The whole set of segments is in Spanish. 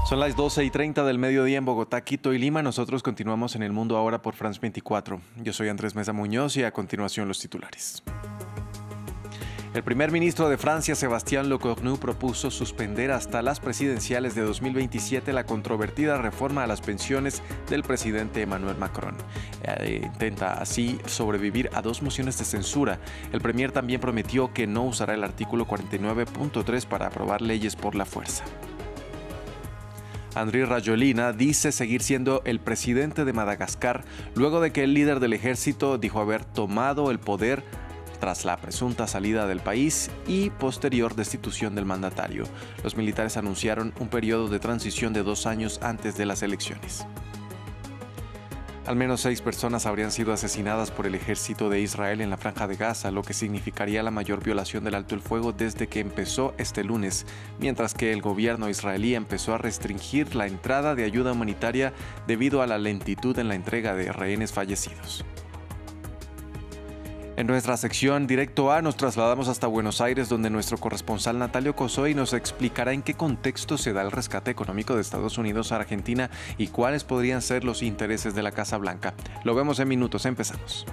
Son las 12:30 del mediodía en Bogotá, Quito y Lima. Nosotros continuamos en El Mundo Ahora por France 24. Yo soy Andrés Mesa Muñoz y a continuación los titulares. El primer ministro de Francia, Sébastien Lecornu, propuso suspender hasta las presidenciales de 2027 la controvertida reforma a las pensiones del presidente Emmanuel Macron. Intenta así sobrevivir a 2 mociones de censura. El premier también prometió que no usará el artículo 49.3 para aprobar leyes por la fuerza. Andry Rajoelina dice seguir siendo el presidente de Madagascar luego de que el líder del ejército dijo haber tomado el poder tras la presunta salida del país y posterior destitución del mandatario. Los militares anunciaron un periodo de transición de 2 años antes de las elecciones. Al menos 6 personas habrían sido asesinadas por el ejército de Israel en la Franja de Gaza, lo que significaría la mayor violación del alto el fuego desde que empezó este lunes, mientras que el gobierno israelí empezó a restringir la entrada de ayuda humanitaria debido a la lentitud en la entrega de rehenes fallecidos. En nuestra sección Directo A nos trasladamos hasta Buenos Aires, donde nuestro corresponsal Natalio Cosoy nos explicará en qué contexto se da el rescate económico de Estados Unidos a Argentina y cuáles podrían ser los intereses de la Casa Blanca. Lo vemos en minutos, empezamos.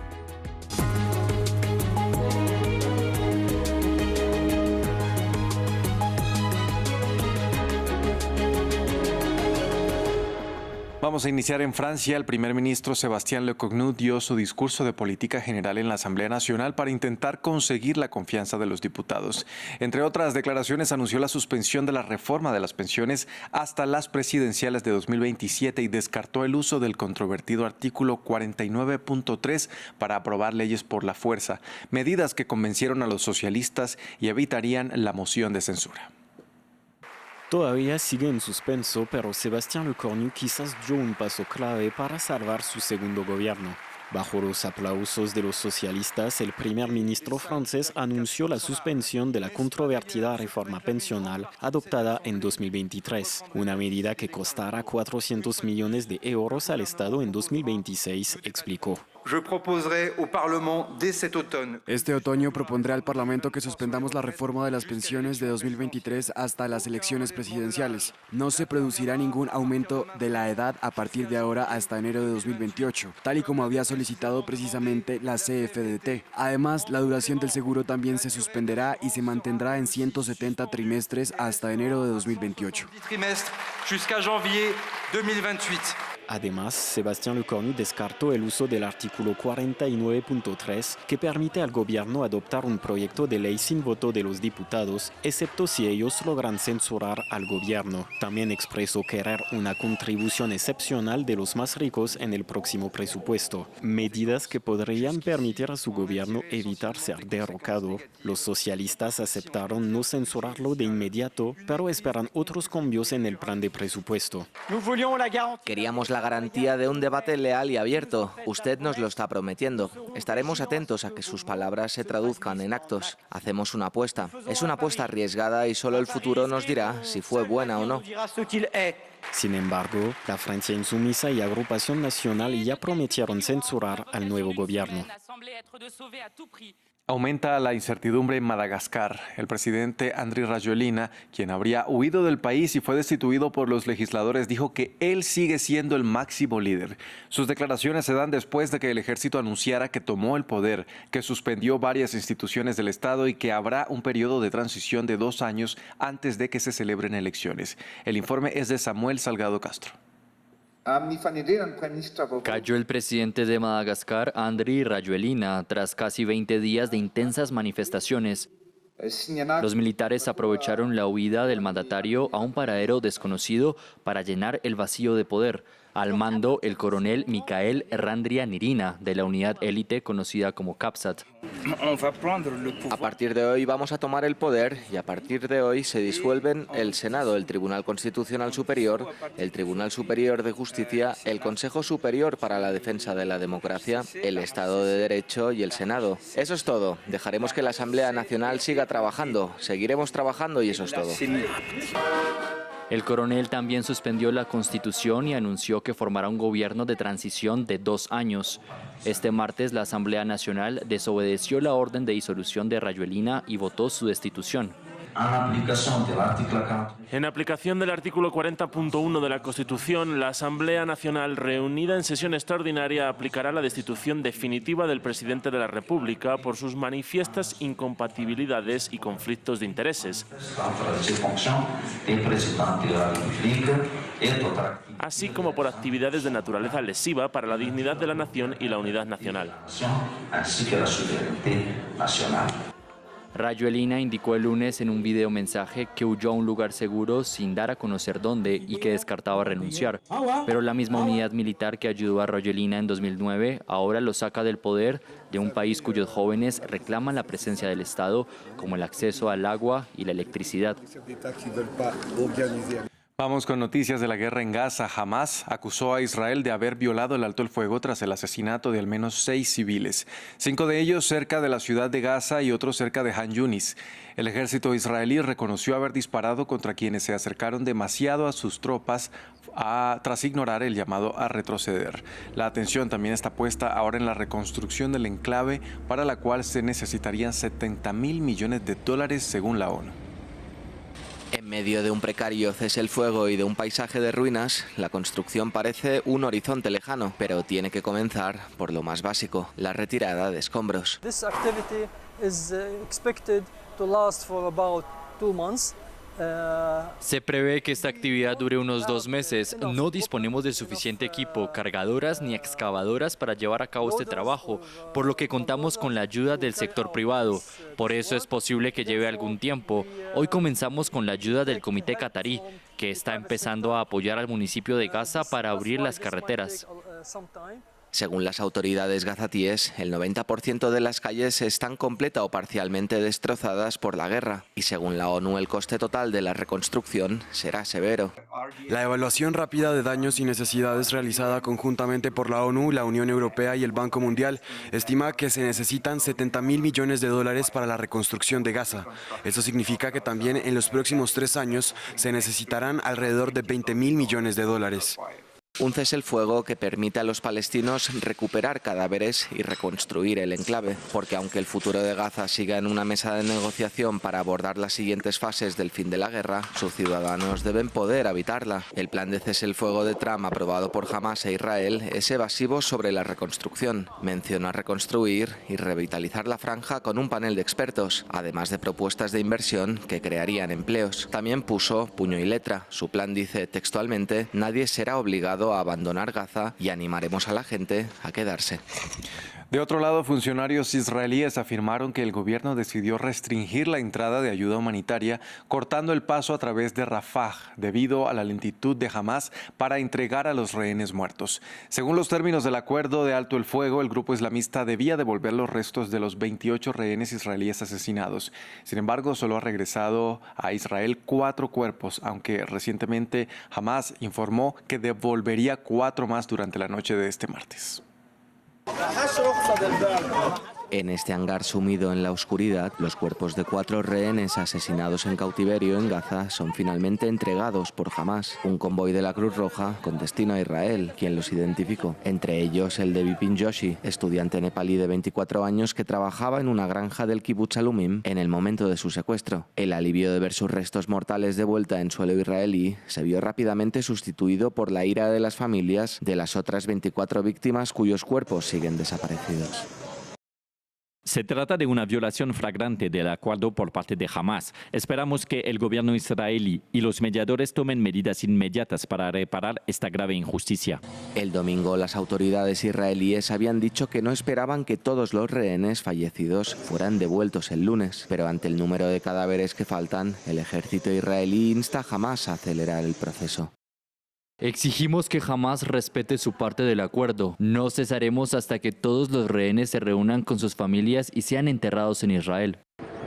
Vamos a iniciar en Francia. El primer ministro Sébastien Lecornu dio su discurso de política general en la Asamblea Nacional para intentar conseguir la confianza de los diputados. Entre otras declaraciones, anunció la suspensión de la reforma de las pensiones hasta las presidenciales de 2027 y descartó el uso del controvertido artículo 49.3 para aprobar leyes por la fuerza, medidas que convencieron a los socialistas y evitarían la moción de censura. Todavía sigue en suspenso, pero Sébastien Lecornu quizás dio un paso clave para salvar su segundo gobierno. Bajo los aplausos de los socialistas, el primer ministro francés anunció la suspensión de la controvertida reforma pensional adoptada en 2023, una medida que costará 400 millones de euros al Estado en 2026, explicó. Este otoño propondré al Parlamento que suspendamos la reforma de las pensiones de 2023 hasta las elecciones presidenciales. No se producirá ningún aumento de la edad a partir de ahora hasta enero de 2028, tal y como había solicitado precisamente la CFDT. Además, la duración del seguro también se suspenderá y se mantendrá en 170 trimestres hasta enero de 2028. Además, Sébastien Lecornu descartó el uso del artículo 49.3 que permite al gobierno adoptar un proyecto de ley sin voto de los diputados, excepto si ellos logran censurar al gobierno. También expresó querer una contribución excepcional de los más ricos en el próximo presupuesto, medidas que podrían permitir a su gobierno evitar ser derrocado. Los socialistas aceptaron no censurarlo de inmediato, pero esperan otros cambios en el plan de presupuesto. Queríamos la garantía de un debate leal y abierto. Usted nos lo está prometiendo. Estaremos atentos a que sus palabras se traduzcan en actos. Hacemos una apuesta. Es una apuesta arriesgada y solo el futuro nos dirá si fue buena o no. Sin embargo, la Francia Insumisa y Agrupación Nacional ya prometieron censurar al nuevo gobierno. Aumenta la incertidumbre en Madagascar. El presidente Andry Rajoelina, quien habría huido del país y fue destituido por los legisladores, dijo que él sigue siendo el máximo líder. Sus declaraciones se dan después de que el ejército anunciara que tomó el poder, que suspendió varias instituciones del Estado y que habrá un periodo de transición de 2 años antes de que se celebren elecciones. El informe es de Samuel Salgado Castro. Cayó el presidente de Madagascar, Andry Rajoelina, tras casi 20 días de intensas manifestaciones. Los militares aprovecharon la huida del mandatario a un paradero desconocido para llenar el vacío de poder. Al mando, el coronel Mikael Randrianirina, de la unidad élite conocida como CAPSAT. A partir de hoy vamos a tomar el poder y a partir de hoy se disuelven el Senado, el Tribunal Constitucional Superior, el Tribunal Superior de Justicia, el Consejo Superior para la Defensa de la Democracia, el Estado de Derecho y el Senado. Eso es todo. Dejaremos que la Asamblea Nacional siga trabajando. Seguiremos trabajando y eso es todo. El coronel también suspendió la Constitución y anunció que formará un gobierno de transición de 2 años. Este martes, la Asamblea Nacional desobedeció la orden de disolución de Rajoelina y votó su destitución. En aplicación del artículo 40.1 de la Constitución, la Asamblea Nacional reunida en sesión extraordinaria aplicará la destitución definitiva del presidente de la República por sus manifiestas incompatibilidades y conflictos de intereses, así como por actividades de naturaleza lesiva para la dignidad de la nación y la unidad nacional. Rajoelina indicó el lunes en un videomensaje que huyó a un lugar seguro sin dar a conocer dónde y que descartaba renunciar. Pero la misma unidad militar que ayudó a Rajoelina en 2009 ahora lo saca del poder de un país cuyos jóvenes reclaman la presencia del Estado, como el acceso al agua y la electricidad. Vamos con noticias de la guerra en Gaza. Hamás acusó a Israel de haber violado el alto el fuego tras el asesinato de al menos 6 civiles, 5 de ellos cerca de la ciudad de Gaza y otros cerca de Han Yunis. El ejército israelí reconoció haber disparado contra quienes se acercaron demasiado a sus tropas tras ignorar el llamado a retroceder. La atención también está puesta ahora en la reconstrucción del enclave, para la cual se necesitarían $70.000 millones según la ONU. En medio de un precario cese el fuego y de un paisaje de ruinas, la construcción parece un horizonte lejano, pero tiene que comenzar por lo más básico, la retirada de escombros. This activity is expected to last for about 2 months. Se prevé que esta actividad dure unos 2 meses. No disponemos de suficiente equipo, cargadoras ni excavadoras para llevar a cabo este trabajo, por lo que contamos con la ayuda del sector privado. Por eso es posible que lleve algún tiempo. Hoy comenzamos con la ayuda del Comité Catarí, que está empezando a apoyar al municipio de Gaza para abrir las carreteras. Según las autoridades gazatíes, el 90% de las calles están completa o parcialmente destrozadas por la guerra, y según la ONU el coste total de la reconstrucción será severo. La evaluación rápida de daños y necesidades realizada conjuntamente por la ONU, la Unión Europea y el Banco Mundial estima que se necesitan $70.000 millones para la reconstrucción de Gaza. Eso significa que también en los próximos 3 años se necesitarán alrededor de $20.000 millones. Un cese el fuego que permite a los palestinos recuperar cadáveres y reconstruir el enclave, porque aunque el futuro de Gaza siga en una mesa de negociación para abordar las siguientes fases del fin de la guerra, sus ciudadanos deben poder habitarla. El plan de cese el fuego de Trump, aprobado por Hamás e Israel, es evasivo sobre la reconstrucción. Menciona reconstruir y revitalizar la franja con un panel de expertos, además de propuestas de inversión que crearían empleos. También puso puño y letra. Su plan dice textualmente: nadie será obligado a abandonar Gaza y animaremos a la gente a quedarse. De otro lado, funcionarios israelíes afirmaron que el gobierno decidió restringir la entrada de ayuda humanitaria, cortando el paso a través de Rafah debido a la lentitud de Hamás para entregar a los rehenes muertos. Según los términos del acuerdo de alto el fuego, el grupo islamista debía devolver los restos de los 28 rehenes israelíes asesinados. Sin embargo, solo ha regresado a Israel 4 cuerpos, aunque recientemente Hamás informó que devolvería 4 más durante la noche de este martes. En este hangar sumido en la oscuridad, los cuerpos de 4 rehenes asesinados en cautiverio en Gaza son finalmente entregados por Hamás, un convoy de la Cruz Roja con destino a Israel, quien los identificó. Entre ellos el de Bipin Joshi, estudiante nepalí de 24 años que trabajaba en una granja del Kibbutz Alumim en el momento de su secuestro. El alivio de ver sus restos mortales de vuelta en suelo israelí se vio rápidamente sustituido por la ira de las familias de las otras 24 víctimas cuyos cuerpos siguen desaparecidos. Se trata de una violación flagrante del acuerdo por parte de Hamás. Esperamos que el gobierno israelí y los mediadores tomen medidas inmediatas para reparar esta grave injusticia. El domingo, las autoridades israelíes habían dicho que no esperaban que todos los rehenes fallecidos fueran devueltos el lunes, pero ante el número de cadáveres que faltan, el ejército israelí insta a Hamás a acelerar el proceso. Exigimos que Hamás respete su parte del acuerdo. No cesaremos hasta que todos los rehenes se reúnan con sus familias y sean enterrados en Israel.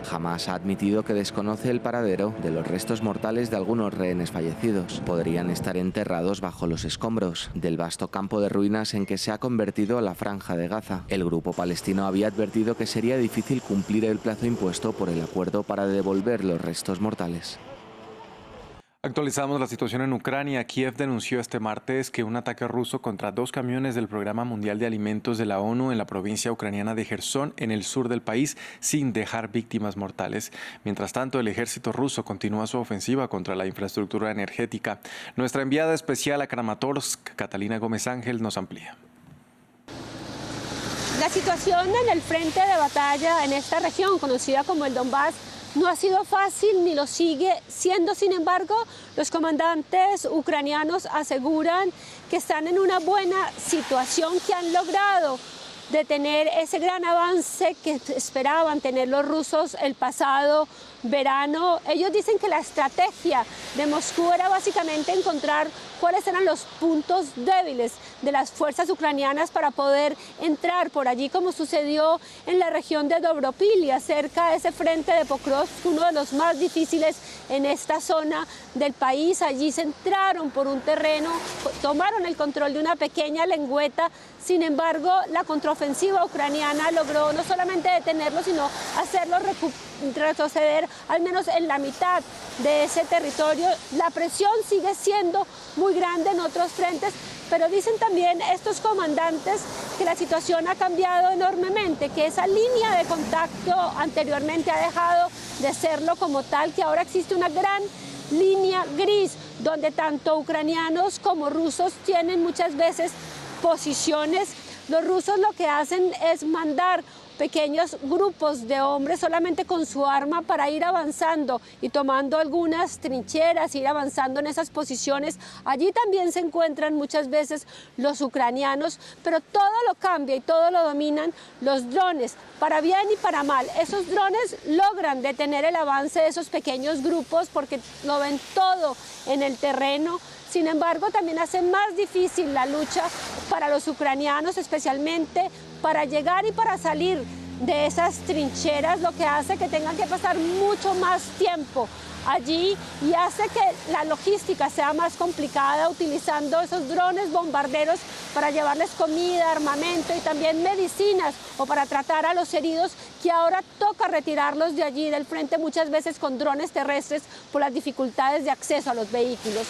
Hamás ha admitido que desconoce el paradero de los restos mortales de algunos rehenes fallecidos. Podrían estar enterrados bajo los escombros del vasto campo de ruinas en que se ha convertido la Franja de Gaza. El grupo palestino había advertido que sería difícil cumplir el plazo impuesto por el acuerdo para devolver los restos mortales. Actualizamos la situación en Ucrania. Kiev denunció este martes que un ataque ruso contra 2 camiones del Programa Mundial de Alimentos de la ONU en la provincia ucraniana de Jersón, en el sur del país, sin dejar víctimas mortales. Mientras tanto, el ejército ruso continúa su ofensiva contra la infraestructura energética. Nuestra enviada especial a Kramatorsk, Catalina Gómez Ángel, nos amplía. La situación en el frente de batalla en esta región, conocida como el Donbass, no ha sido fácil ni lo sigue siendo. Sin embargo, los comandantes ucranianos aseguran que están en una buena situación, que han logrado detener ese gran avance que esperaban tener los rusos el pasado verano. Ellos dicen que la estrategia de Moscú era básicamente encontrar cuáles eran los puntos débiles de las fuerzas ucranianas para poder entrar por allí, como sucedió en la región de Dobropilia, cerca de ese frente de Pokrovsk, uno de los más difíciles en esta zona del país. Allí se entraron por un terreno, tomaron el control de una pequeña lengüeta. Sin embargo, la contraofensiva ucraniana logró no solamente detenerlo, sino hacerlo retroceder al menos en la mitad de ese territorio. La presión sigue siendo muy grande en otros frentes, pero dicen también estos comandantes que la situación ha cambiado enormemente, que esa línea de contacto anteriormente ha dejado de serlo como tal, que ahora existe una gran línea gris, donde tanto ucranianos como rusos tienen muchas veces posiciones. Los rusos lo que hacen es mandar pequeños grupos de hombres solamente con su arma para ir avanzando y tomando algunas trincheras, ir avanzando en esas posiciones. Allí también se encuentran muchas veces los ucranianos, pero todo lo cambia y todo lo dominan los drones, para bien y para mal. Esos drones logran detener el avance de esos pequeños grupos porque lo ven todo en el terreno. Sin embargo, también hace más difícil la lucha para los ucranianos, especialmente para llegar y para salir de esas trincheras, lo que hace que tengan que pasar mucho más tiempo allí y hace que la logística sea más complicada, utilizando esos drones bombarderos para llevarles comida, armamento y también medicinas, o para tratar a los heridos, que ahora toca retirarlos de allí del frente, muchas veces con drones terrestres por las dificultades de acceso a los vehículos.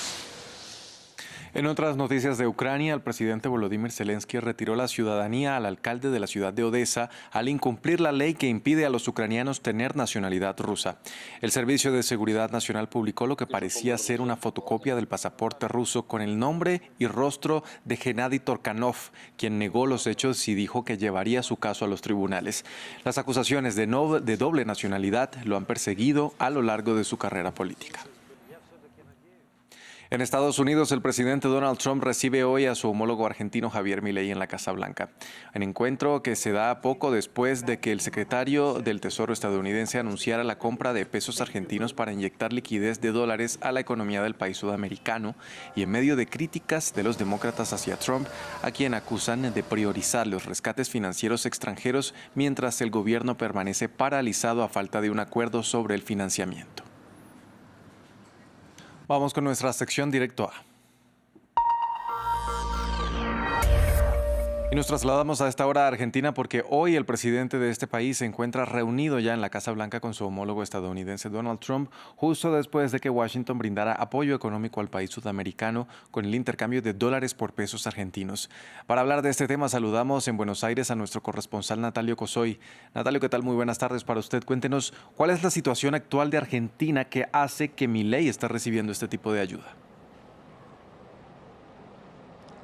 En otras noticias de Ucrania, el presidente Volodymyr Zelensky retiró la ciudadanía al alcalde de la ciudad de Odessa al incumplir la ley que impide a los ucranianos tener nacionalidad rusa. El Servicio de Seguridad Nacional publicó lo que parecía ser una fotocopia del pasaporte ruso con el nombre y rostro de Gennady Torkanov, quien negó los hechos y dijo que llevaría su caso a los tribunales. Las acusaciones de doble nacionalidad lo han perseguido a lo largo de su carrera política. En Estados Unidos, el presidente Donald Trump recibe hoy a su homólogo argentino Javier Milei en la Casa Blanca. Un encuentro que se da poco después de que el secretario del Tesoro estadounidense anunciara la compra de pesos argentinos para inyectar liquidez de dólares a la economía del país sudamericano, y en medio de críticas de los demócratas hacia Trump, a quien acusan de priorizar los rescates financieros extranjeros mientras el gobierno permanece paralizado a falta de un acuerdo sobre el financiamiento. Vamos con nuestra sección Directo A. Y nos trasladamos a esta hora a Argentina porque hoy el presidente de este país se encuentra reunido ya en la Casa Blanca con su homólogo estadounidense Donald Trump, justo después de que Washington brindara apoyo económico al país sudamericano con el intercambio de dólares por pesos argentinos. Para hablar de este tema saludamos en Buenos Aires a nuestro corresponsal Natalio Cosoy. Natalio, ¿qué tal? Muy buenas tardes para usted. Cuéntenos, ¿cuál es la situación actual de Argentina que hace que Milei esté recibiendo este tipo de ayuda?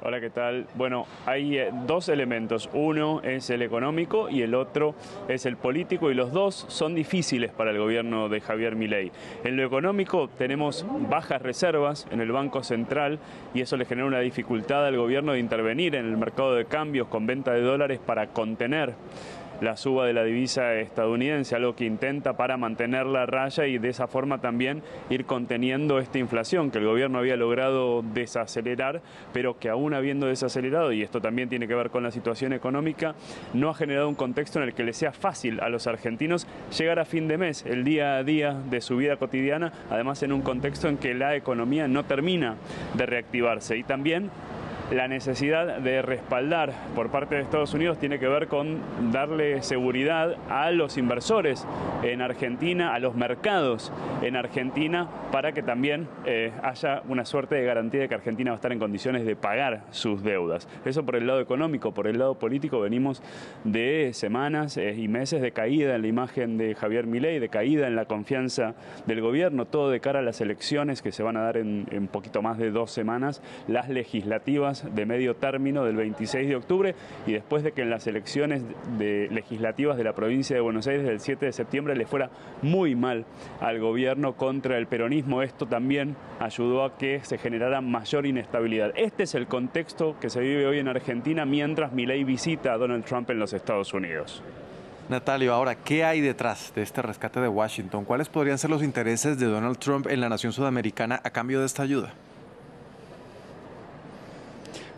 Hola, ¿qué tal? Bueno, hay dos elementos. Uno es el económico y el otro es el político, y los dos son difíciles para el gobierno de Javier Milei. En lo económico tenemos bajas reservas en el Banco Central y eso le genera una dificultad al gobierno de intervenir en el mercado de cambios con venta de dólares para contener la suba de la divisa estadounidense, algo que intenta para mantener la raya y de esa forma también ir conteniendo esta inflación que el gobierno había logrado desacelerar, pero que aún habiendo desacelerado, y esto también tiene que ver con la situación económica, no ha generado un contexto en el que le sea fácil a los argentinos llegar a fin de mes, el día a día de su vida cotidiana, además en un contexto en que la economía no termina de reactivarse. Y también La necesidad de respaldar por parte de Estados Unidos tiene que ver con darle seguridad a los inversores en Argentina, a los mercados en Argentina, para que también haya una suerte de garantía de que Argentina va a estar en condiciones de pagar sus deudas. Eso por el lado económico. Por el lado político venimos de semanas y meses de caída en la imagen de Javier Milei, de caída en la confianza del gobierno, todo de cara a las elecciones que se van a dar en poquito más de 2 semanas, las legislativas de medio término del 26 de octubre, y después de que en las elecciones legislativas de la provincia de Buenos Aires del 7 de septiembre le fuera muy mal al gobierno contra el peronismo. Esto también ayudó a que se generara mayor inestabilidad. Este es el contexto que se vive hoy en Argentina mientras Milei visita a Donald Trump en los Estados Unidos. Natalio, ahora, ¿qué hay detrás de este rescate de Washington? ¿Cuáles podrían ser los intereses de Donald Trump en la nación sudamericana a cambio de esta ayuda?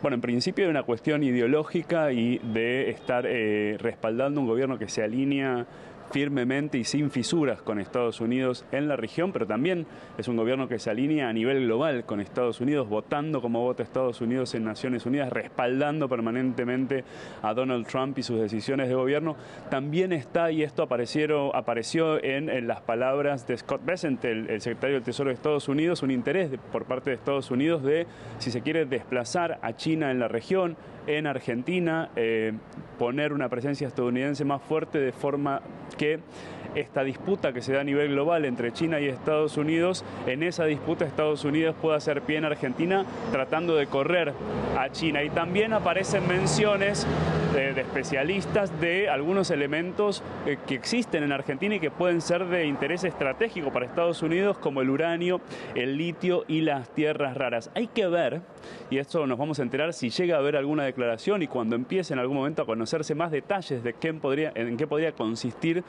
Bueno, en principio hay una cuestión ideológica y de estar respaldando un gobierno que se alinea firmemente y sin fisuras con Estados Unidos en la región, pero también es un gobierno que se alinea a nivel global con Estados Unidos, votando como vota Estados Unidos en Naciones Unidas, respaldando permanentemente a Donald Trump y sus decisiones de gobierno. También está, y esto apareció en las palabras de Scott Bessent, el secretario del Tesoro de Estados Unidos, un interés por parte de Estados Unidos de, si se quiere, desplazar a China en la región, en Argentina, poner una presencia estadounidense más fuerte, de forma que esta disputa que se da a nivel global entre China y Estados Unidos, en esa disputa Estados Unidos puede hacer pie en Argentina tratando de correr a China. Y también aparecen menciones de especialistas de algunos elementos que existen en Argentina y que pueden ser de interés estratégico para Estados Unidos, como el uranio, el litio y las tierras raras. Hay que ver, y esto nos vamos a enterar si llega a haber alguna declaración y cuando empiece en algún momento a conocerse más detalles de en qué podría consistir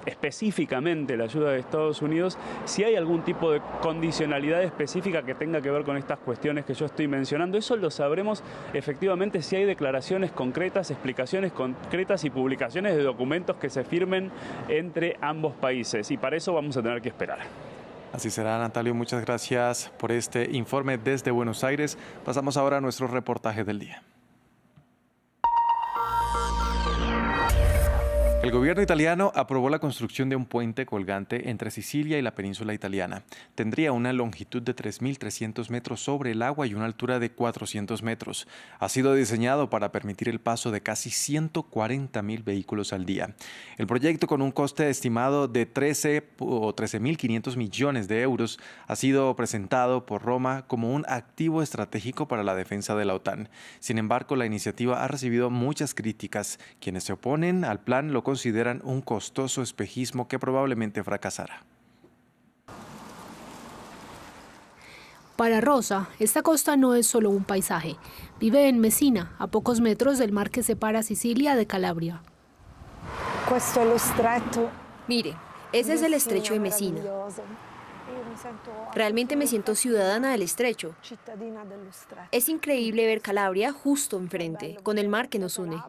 específicamente la ayuda de Estados Unidos, si hay algún tipo de condicionalidad específica que tenga que ver con estas cuestiones que yo estoy mencionando. Eso lo sabremos efectivamente si hay declaraciones concretas, explicaciones concretas y publicaciones de documentos que se firmen entre ambos países, y para eso vamos a tener que esperar. Así será, Natalio. Muchas gracias por este informe desde Buenos Aires. Pasamos ahora a nuestro reportaje del día. El gobierno italiano aprobó la construcción de un puente colgante entre Sicilia y la península italiana. Tendría una longitud de 3.300 metros sobre el agua y una altura de 400 metros. Ha sido diseñado para permitir el paso de casi 140.000 vehículos al día. El proyecto, con un coste estimado de 13.500 millones de euros, ha sido presentado por Roma como un activo estratégico para la defensa de la OTAN. Sin embargo, la iniciativa ha recibido muchas críticas. Quienes se oponen al plan lo consideran un costoso espejismo que probablemente fracasará. Para Rosa, esta costa no es solo un paisaje. Vive en Messina, a pocos metros del mar que separa Sicilia de Calabria. Mire, ese es el estrecho de Messina. Realmente me siento ciudadana del estrecho. Es increíble ver Calabria justo enfrente, con el mar que nos une.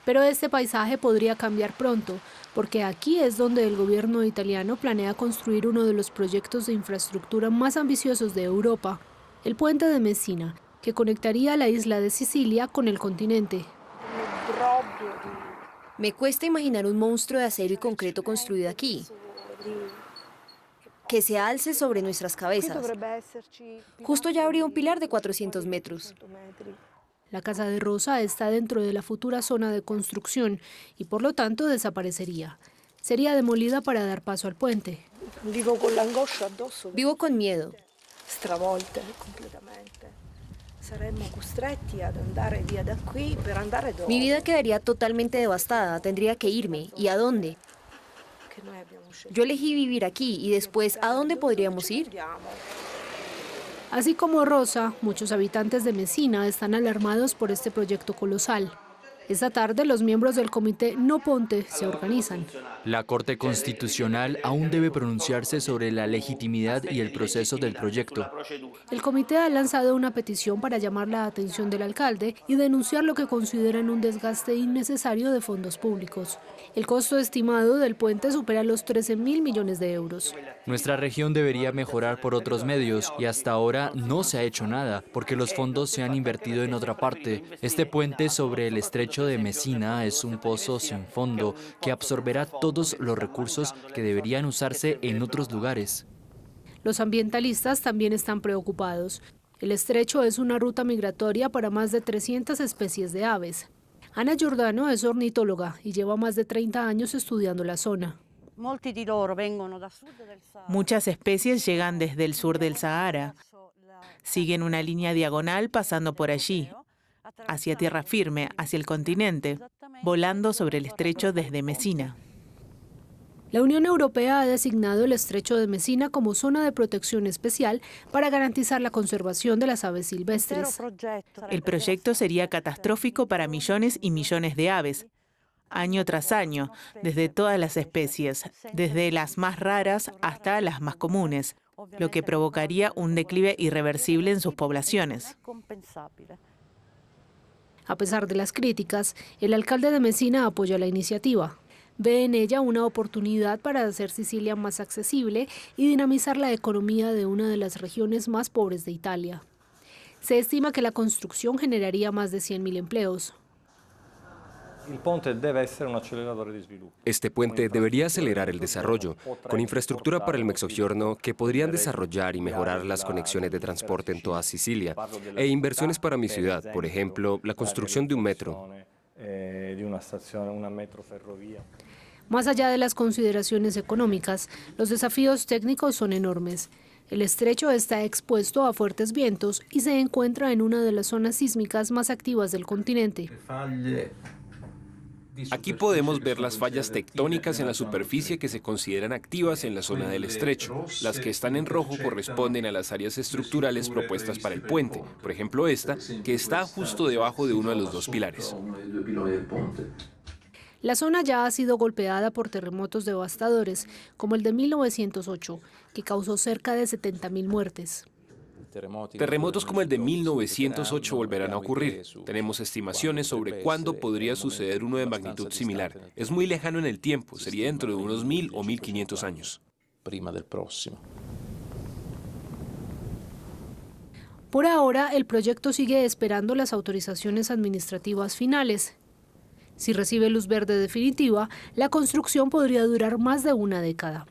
Pero este paisaje podría cambiar pronto, porque aquí es donde el gobierno italiano planea construir uno de los proyectos de infraestructura más ambiciosos de Europa, el puente de Messina, que conectaría la isla de Sicilia con el continente. Me cuesta imaginar un monstruo de acero y concreto construido aquí, que se alce sobre nuestras cabezas. Justo ya habría un pilar de 400 metros. La casa de Rosa está dentro de la futura zona de construcción y por lo tanto desaparecería. Sería demolida para dar paso al puente. Vivo con miedo. Mi vida quedaría totalmente devastada. Tendría que irme. ¿Y a dónde? Yo elegí vivir aquí y después, ¿a dónde podríamos ir? Así como Rosa, muchos habitantes de Messina están alarmados por este proyecto colosal. Esta tarde los miembros del Comité No Ponte se organizan. La Corte Constitucional aún debe pronunciarse sobre la legitimidad y el proceso del proyecto. El comité ha lanzado una petición para llamar la atención del alcalde y denunciar lo que consideran un desgaste innecesario de fondos públicos. El costo estimado del puente supera los 13.000 millones de euros. Nuestra región debería mejorar por otros medios y hasta ahora no se ha hecho nada porque los fondos se han invertido en otra parte. Este puente sobre el estrecho de Messina es un pozo sin fondo que absorberá todos los recursos que deberían usarse en otros lugares. Los ambientalistas también están preocupados. El estrecho es una ruta migratoria para más de 300 especies de aves. Ana Giordano es ornitóloga y lleva más de 30 años estudiando la zona. Muchas especies llegan desde el sur del Sahara. Siguen una línea diagonal pasando por allí, hacia tierra firme, hacia el continente, volando sobre el estrecho desde Messina. La Unión Europea ha designado el estrecho de Messina como zona de protección especial para garantizar la conservación de las aves silvestres. El proyecto sería catastrófico para millones y millones de aves, año tras año, desde todas las especies, desde las más raras hasta las más comunes, lo que provocaría un declive irreversible en sus poblaciones. A pesar de las críticas, el alcalde de Messina apoya la iniciativa. Ve en ella una oportunidad para hacer Sicilia más accesible y dinamizar la economía de una de las regiones más pobres de Italia. Se estima que la construcción generaría más de 100.000 empleos. Este puente debería acelerar el desarrollo, con infraestructura para el Mezzogiorno que podrían desarrollar y mejorar las conexiones de transporte en toda Sicilia, e inversiones para mi ciudad, por ejemplo, la construcción de un metro. Más allá de las consideraciones económicas, los desafíos técnicos son enormes. El estrecho está expuesto a fuertes vientos y se encuentra en una de las zonas sísmicas más activas del continente. Aquí podemos ver las fallas tectónicas en la superficie que se consideran activas en la zona del estrecho. Las que están en rojo corresponden a las áreas estructurales propuestas para el puente, por ejemplo esta, que está justo debajo de uno de los dos pilares. La zona ya ha sido golpeada por terremotos devastadores, como el de 1908, que causó cerca de 70.000 muertes. Terremotos como el de 1908 volverán a ocurrir. Tenemos estimaciones sobre cuándo podría suceder uno de magnitud similar. Es muy lejano en el tiempo, sería dentro de unos 1.000 o 1.500 años. Por ahora, el proyecto sigue esperando las autorizaciones administrativas finales. Si recibe luz verde definitiva, la construcción podría durar más de una década.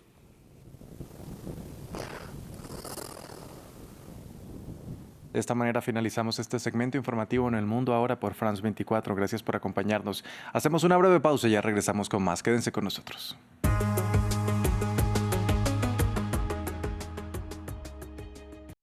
De esta manera finalizamos este segmento informativo en El Mundo Ahora por France 24. Gracias por acompañarnos. Hacemos una breve pausa y ya regresamos con más. Quédense con nosotros.